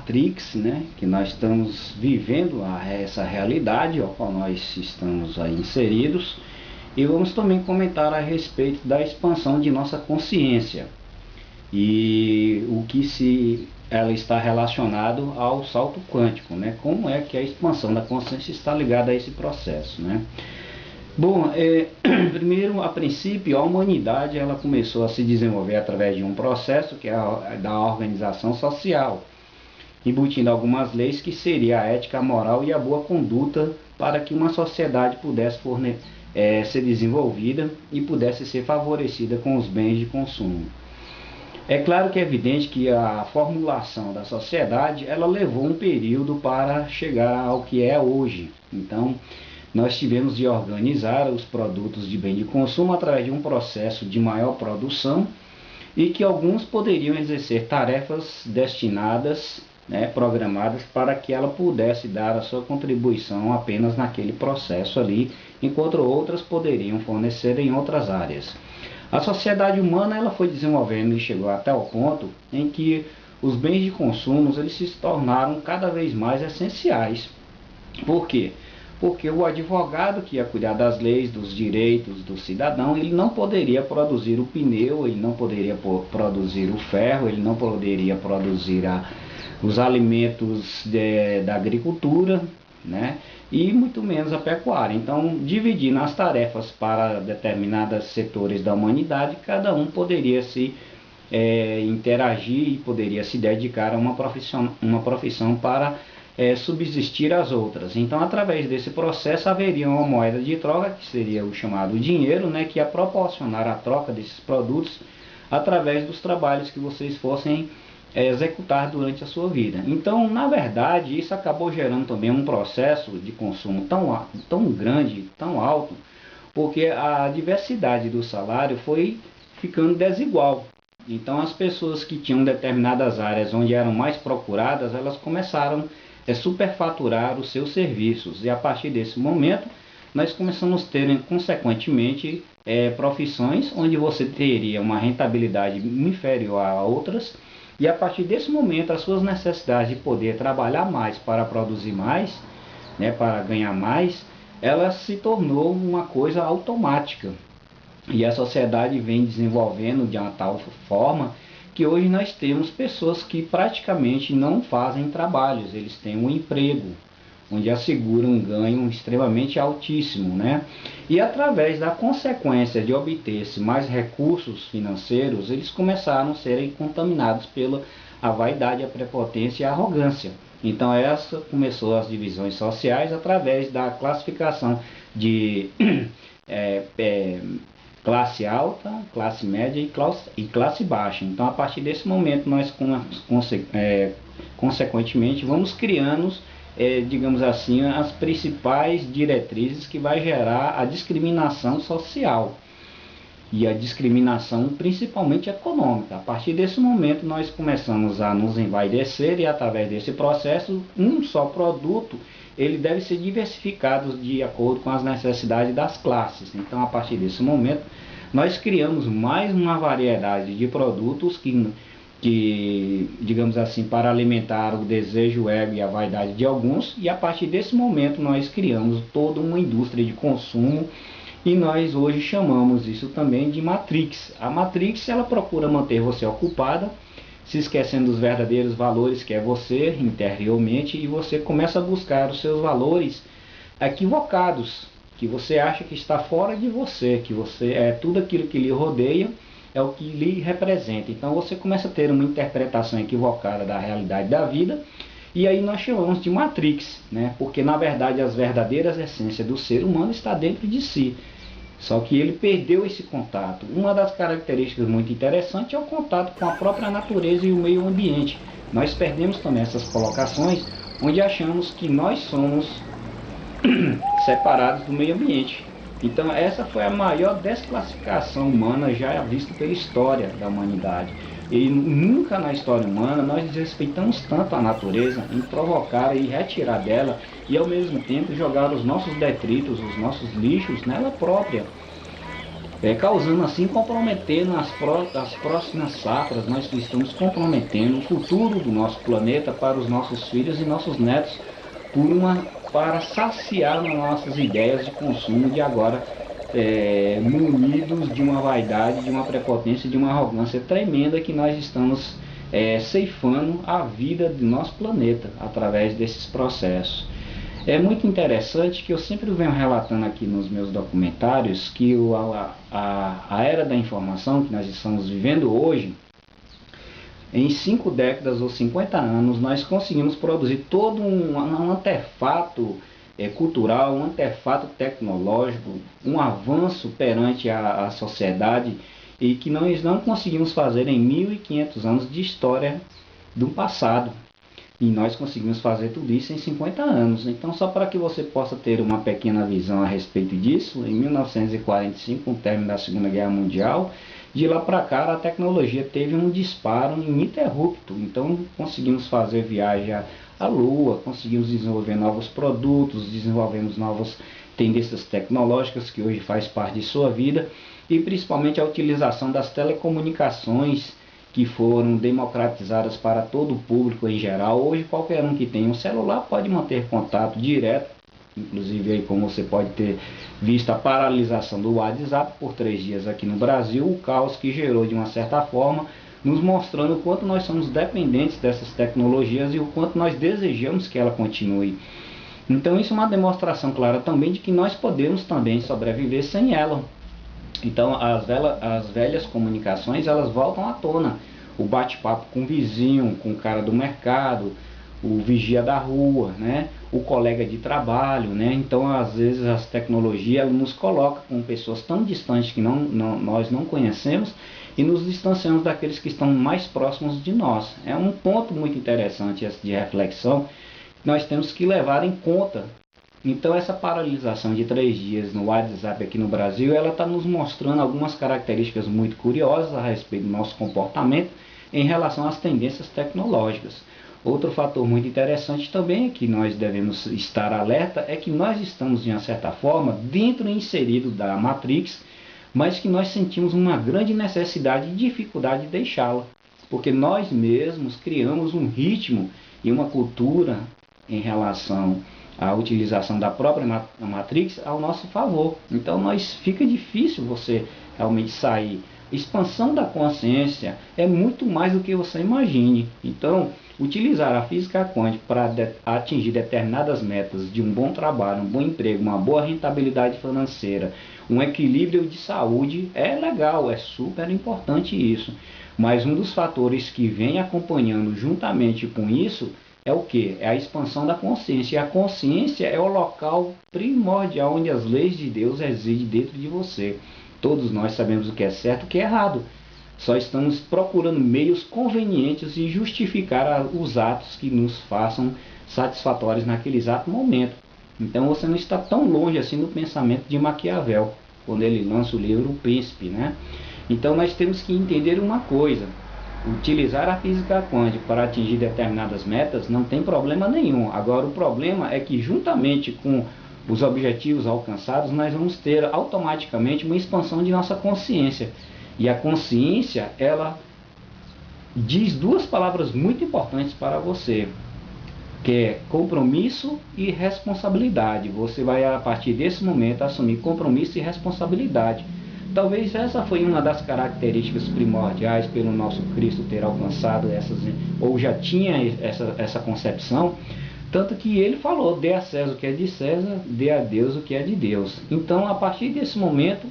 Matrix, né, que nós estamos vivendo essa realidade ao qual nós estamos aí inseridos, e vamos também comentar a respeito da expansão de nossa consciência e o que se ela está relacionado ao salto quântico, né? Como é que a expansão da consciência está ligada a esse processo, né? Bom, primeiro, a princípio, a humanidade ela começou a se desenvolver através de um processo que é da organização social, embutindo algumas leis que seria a ética, a moral e a boa conduta para que uma sociedade pudesse ser desenvolvida e pudesse ser favorecida com os bens de consumo. É claro que é evidente que a formulação da sociedade ela levou um período para chegar ao que é hoje. Então, nós tivemos de organizar os produtos de bem de consumo através de um processo de maior produção e que alguns poderiam exercer tarefas destinadas, né, programadas para que ela pudesse dar a sua contribuição apenas naquele processo ali, enquanto outras poderiam fornecer em outras áreas. A sociedade humana ela foi desenvolvendo e chegou até o ponto em que os bens de consumo eles se tornaram cada vez mais essenciais. Por quê? Porque o advogado que ia cuidar das leis, dos direitos do cidadão, ele não poderia produzir o pneu, ele não poderia produzir o ferro, ele não poderia produzir os alimentos da agricultura, né? E muito menos a pecuária. Então, dividindo as tarefas para determinados setores da humanidade, cada um poderia se interagir e poderia se dedicar a uma profissão para subsistir as outras. Então, através desse processo, haveria uma moeda de troca, que seria o chamado dinheiro, né, que ia proporcionar a troca desses produtos através dos trabalhos que vocês fossem executar durante a sua vida. Então, na verdade, isso acabou gerando também um processo de consumo tão grande, tão alto, porque a diversidade do salário foi ficando desigual. Então, as pessoas que tinham determinadas áreas onde eram mais procuradas, elas começaram a superfaturar os seus serviços. E a partir desse momento, nós começamos a ter, consequentemente, profissões onde você teria uma rentabilidade inferior a outras. E a partir desse momento, as suas necessidades de poder trabalhar mais para produzir mais, né, para ganhar mais, ela se tornou uma coisa automática. E a sociedade vem desenvolvendo de uma tal forma que hoje nós temos pessoas que praticamente não fazem trabalhos, eles têm um emprego, onde asseguram um ganho extremamente altíssimo, né? E através da consequência de obter-se mais recursos financeiros, eles começaram a serem contaminados pela a vaidade, a prepotência e a arrogância. Então essa começou as divisões sociais através da classificação de classe alta, classe média e classe baixa. Então a partir desse momento nós consequentemente vamos criando digamos assim, as principais diretrizes que vai gerar a discriminação social e a discriminação principalmente econômica. A partir desse momento nós começamos a nos envaidecer e através desse processo um só produto ele deve ser diversificado de acordo com as necessidades das classes. Então a partir desse momento nós criamos mais uma variedade de produtos que, digamos assim, para alimentar o desejo, o ego e a vaidade de alguns, e a partir desse momento nós criamos toda uma indústria de consumo e nós hoje chamamos isso também de Matrix. A Matrix ela procura manter você ocupada, se esquecendo dos verdadeiros valores que é você interiormente, e você começa a buscar os seus valores equivocados, que você acha que está fora de você, que você tudo aquilo que lhe rodeia é o que lhe representa. Então você começa a ter uma interpretação equivocada da realidade da vida, e aí nós chamamos de Matrix, né? Porque na verdade as verdadeiras essências do ser humano está dentro de si, só que ele perdeu esse contato. Uma das características muito interessantes é o contato com a própria natureza e o meio ambiente. Nós perdemos também essas colocações onde achamos que nós somos separados do meio ambiente. Então essa foi a maior desclassificação humana já vista pela história da humanidade. E nunca na história humana nós desrespeitamos tanto a natureza em provocar e retirar dela e ao mesmo tempo jogar os nossos detritos, os nossos lixos nela própria. causando assim, comprometendo as próximas safras. Nós estamos comprometendo o futuro do nosso planeta para os nossos filhos e nossos netos para saciar nas nossas ideias de consumo de agora, munidos de uma vaidade, de uma prepotência, de uma arrogância tremenda que nós estamos ceifando a vida do nosso planeta através desses processos. É muito interessante que eu sempre venho relatando aqui nos meus documentários que a era da informação que nós estamos vivendo hoje, em 5 décadas ou 50 anos, nós conseguimos produzir todo um artefato cultural, um artefato tecnológico, um avanço perante a sociedade, e que nós não conseguimos fazer em 1500 anos de história do passado. E nós conseguimos fazer tudo isso em 50 anos. Então, só para que você possa ter uma pequena visão a respeito disso, em 1945, com o término da Segunda Guerra Mundial, de lá para cá a tecnologia teve um disparo ininterrupto. Então, conseguimos fazer viagem à Lua, conseguimos desenvolver novos produtos, desenvolvemos novas tendências tecnológicas que hoje faz parte de sua vida, e principalmente a utilização das telecomunicações, que foram democratizadas para todo o público em geral. Hoje qualquer um que tem um celular pode manter contato direto, inclusive aí, como você pode ter visto a paralisação do WhatsApp por 3 dias aqui no Brasil, o caos que gerou de uma certa forma, nos mostrando o quanto nós somos dependentes dessas tecnologias e o quanto nós desejamos que ela continue. Então isso é uma demonstração clara também de que nós podemos também sobreviver sem ela. Então as velhas comunicações, elas voltam à tona. O bate-papo com o vizinho, com o cara do mercado, o vigia da rua, né? O colega de trabalho, né? Então às vezes as tecnologias, ela nos coloca com pessoas tão distantes que nós não conhecemos, e nos distanciamos daqueles que estão mais próximos de nós. É um ponto muito interessante esse de reflexão que nós temos que levar em conta. Então essa paralisação de 3 dias no WhatsApp aqui no Brasil, ela está nos mostrando algumas características muito curiosas a respeito do nosso comportamento em relação às tendências tecnológicas. Outro fator muito interessante também que nós devemos estar alerta é que nós estamos, de uma certa forma, dentro e inserido da Matrix, mas que nós sentimos uma grande necessidade e dificuldade de deixá-la, porque nós mesmos criamos um ritmo e uma cultura em relação a utilização da própria Matrix ao nosso favor. Então fica difícil você realmente sair. Expansão da consciência é muito mais do que você imagine. Então, utilizar a física quântica para atingir determinadas metas de um bom trabalho, um bom emprego, uma boa rentabilidade financeira, um equilíbrio de saúde, é legal, é super importante isso. Mas um dos fatores que vem acompanhando juntamente com isso é o que? É a expansão da consciência. E a consciência é o local primordial onde as leis de Deus residem dentro de você. Todos nós sabemos o que é certo e o que é errado. Só estamos procurando meios convenientes de justificar os atos que nos façam satisfatórios naquele exato momento. Então você não está tão longe assim do pensamento de Maquiavel, quando ele lança o livro O Príncipe, né? Então nós temos que entender uma coisa: utilizar a física quântica para atingir determinadas metas não tem problema nenhum. Agora o problema é que juntamente com os objetivos alcançados, nós vamos ter automaticamente uma expansão de nossa consciência. E a consciência, ela diz 2 palavras muito importantes para você, que é compromisso e responsabilidade. Você vai, a partir desse momento, assumir compromisso e responsabilidade. Talvez essa foi uma das características primordiais pelo nosso Cristo ter alcançado ou já tinha essa concepção, tanto que ele falou: dê a César o que é de César, dê a Deus o que é de Deus. Então, a partir desse momento,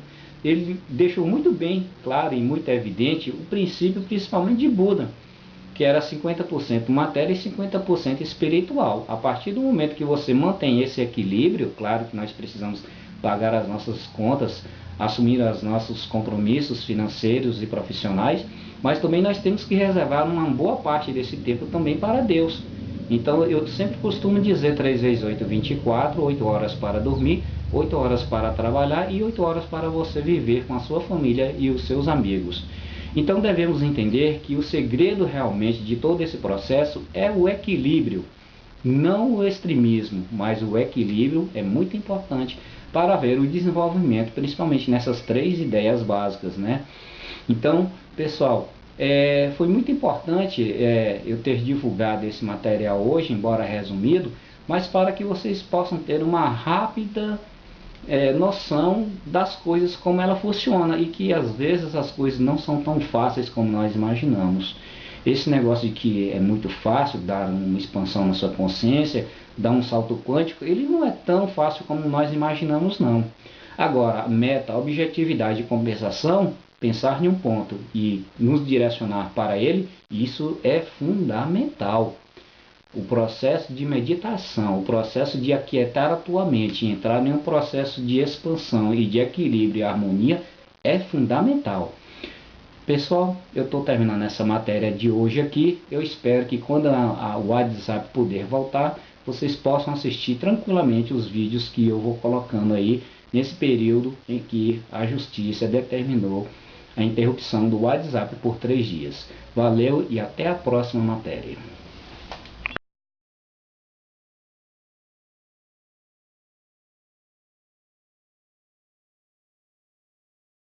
ele deixou muito bem claro e muito evidente o princípio, principalmente de Buda, que era 50% matéria e 50% espiritual. A partir do momento que você mantém esse equilíbrio, claro que nós precisamos pagar as nossas contas, assumir os nossos compromissos financeiros e profissionais, mas também nós temos que reservar uma boa parte desse tempo também para Deus. Então eu sempre costumo dizer 3 vezes 8, 24, 8 horas para dormir, 8 horas para trabalhar e 8 horas para você viver com a sua família e os seus amigos. Então devemos entender que o segredo realmente de todo esse processo é o equilíbrio, não o extremismo, mas o equilíbrio é muito importante para ver o desenvolvimento, principalmente nessas 3 ideias básicas, né? Então, pessoal, foi muito importante eu ter divulgado esse material hoje, embora resumido, mas para que vocês possam ter uma rápida noção das coisas, como ela funciona, e que às vezes as coisas não são tão fáceis como nós imaginamos. Esse negócio de que é muito fácil dar uma expansão na sua consciência, dar um salto quântico, ele não é tão fácil como nós imaginamos, não. Agora, a meta, a objetividade e compensação, pensar em um ponto e nos direcionar para ele, isso é fundamental. O processo de meditação, o processo de aquietar a tua mente, entrar em um processo de expansão e de equilíbrio e harmonia é fundamental. Pessoal, eu estou terminando essa matéria de hoje aqui. Eu espero que quando o WhatsApp puder voltar, vocês possam assistir tranquilamente os vídeos que eu vou colocando aí nesse período em que a Justiça determinou a interrupção do WhatsApp por 3 dias. Valeu e até a próxima matéria.